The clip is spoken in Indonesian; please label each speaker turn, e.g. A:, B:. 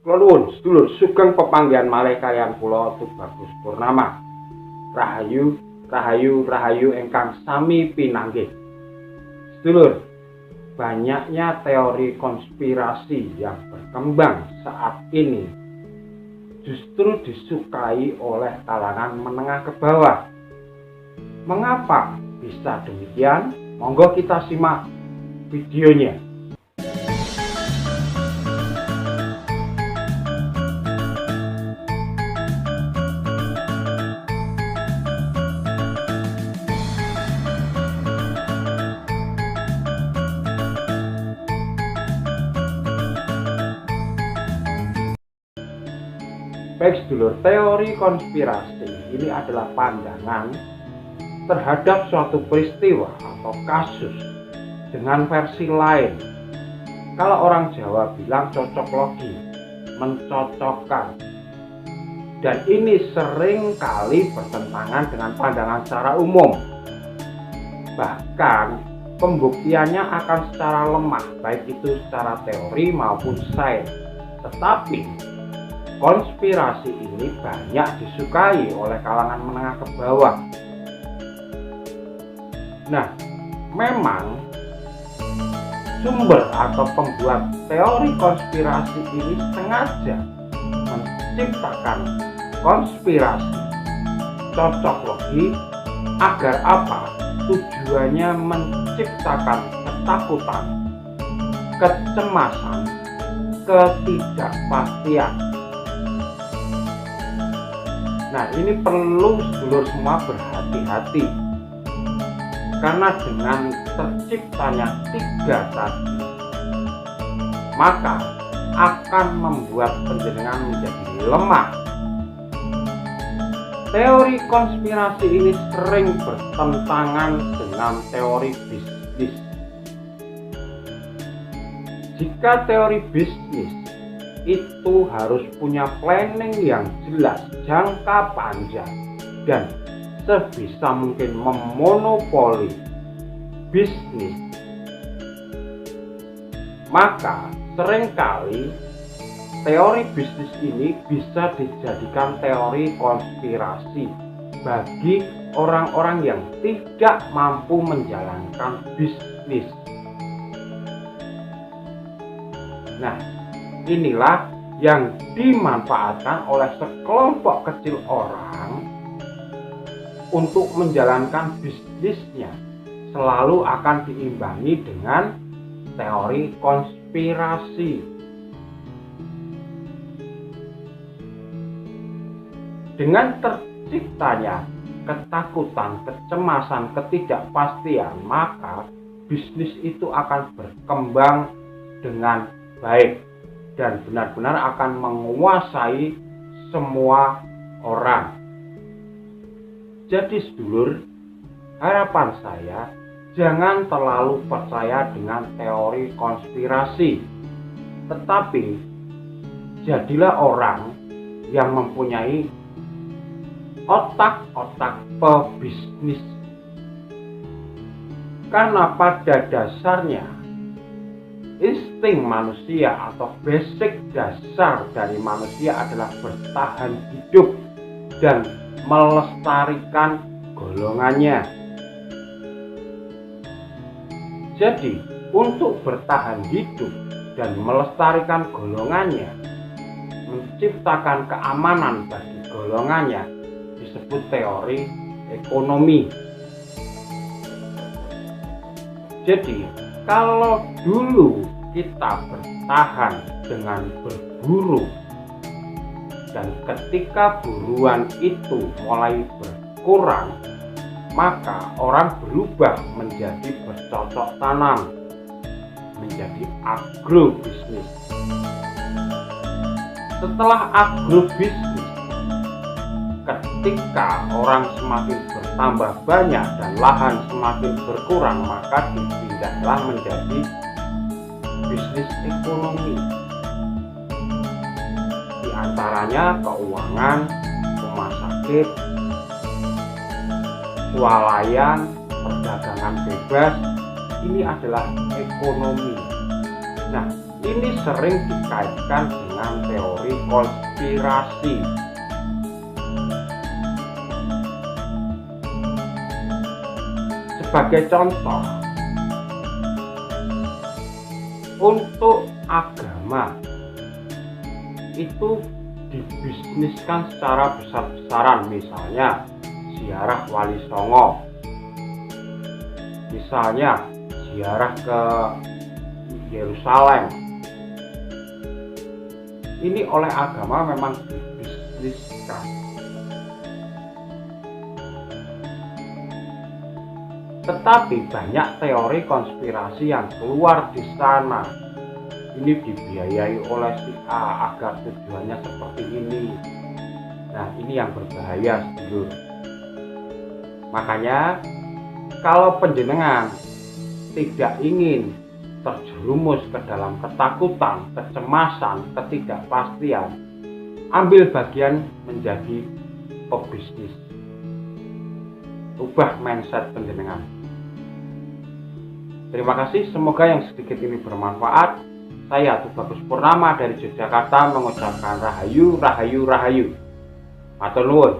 A: Kula nuwun sedulur sugeng pepanggihan malih kaliyan kula Tubagus Purnama. Rahayu, rahayu, rahayu ingkang sami pinanggih. Sedulur, banyaknya teori konspirasi yang berkembang saat ini justru disukai oleh kalangan menengah ke bawah. Mengapa bisa demikian? Monggo kita simak videonya. Baik sedulur, teori konspirasi ini adalah pandangan terhadap suatu peristiwa atau kasus dengan versi lain. Kalau orang Jawa bilang cocok logi, mencocokkan. Dan ini sering kali bertentangan dengan pandangan secara umum. Bahkan pembuktiannya akan secara lemah, baik itu secara teori maupun sains. Tetapi konspirasi ini banyak disukai oleh kalangan menengah ke bawah. Nah, memang sumber atau pembuat teori konspirasi ini sengaja menciptakan konspirasi cocok logi agar apa? Tujuannya menciptakan ketakutan, kecemasan, ketidakpastian. Nah, ini perlu sedulur semua berhati-hati, karena dengan terciptanya tiga tadi, maka akan membuat panjenengan menjadi lemah. Teori konspirasi ini sering bertentangan dengan teori bisnis. Jika teori bisnis itu harus punya planning yang jelas, jangka panjang, dan sebisa mungkin memonopoli bisnis, maka seringkali teori bisnis ini bisa dijadikan teori konspirasi bagi orang-orang yang tidak mampu menjalankan bisnis. Nah, inilah yang dimanfaatkan oleh sekelompok kecil orang untuk menjalankan bisnisnya, selalu akan diimbangi dengan teori konspirasi. Dengan terciptanya ketakutan, kecemasan, ketidakpastian, maka bisnis itu akan berkembang dengan baik dan benar-benar akan menguasai semua orang. Jadi sedulur, harapan saya jangan terlalu percaya dengan teori konspirasi, tetapi jadilah orang yang mempunyai otak-otak pebisnis. Karena pada dasarnya insting manusia atau basic dasar dari manusia adalah bertahan hidup dan melestarikan golongannya. Jadi, untuk bertahan hidup dan melestarikan golongannya, menciptakan keamanan bagi golongannya, disebut teori ekonomi. Jadi, kalau dulu kita bertahan dengan berburu, dan ketika buruan itu mulai berkurang, maka orang berubah menjadi bercocok tanam, menjadi agrobisnis. Setelah agrobisnis, ketika orang semakin bertambah banyak dan lahan semakin berkurang, maka dipindahlah menjadi bisnis ekonomi. Di antaranya keuangan, rumah sakit, swalayan, perdagangan bebas. Ini adalah ekonomi. Nah, ini sering dikaitkan dengan dengan teori konspirasi. Sebagai contoh, untuk agama itu dibisniskan secara besar-besaran, misalnya ziarah Wali Songo, misalnya ziarah ke Yerusalem. Ini oleh agama memang dibisniskan. Tetapi banyak teori konspirasi yang keluar di sana. Ini dibiayai oleh si A agar tujuannya seperti ini. Nah, ini yang berbahaya, sedulur. Makanya kalau panjenengan tidak ingin terjerumus ke dalam ketakutan, kecemasan, ketidakpastian, ambil bagian menjadi pebisnis. Ubah mindset panjenengan. Terima kasih, semoga yang sedikit ini bermanfaat. Saya Tubagus Purnama dari Yogyakarta mengucapkan rahayu, rahayu, rahayu. Matur nuwun.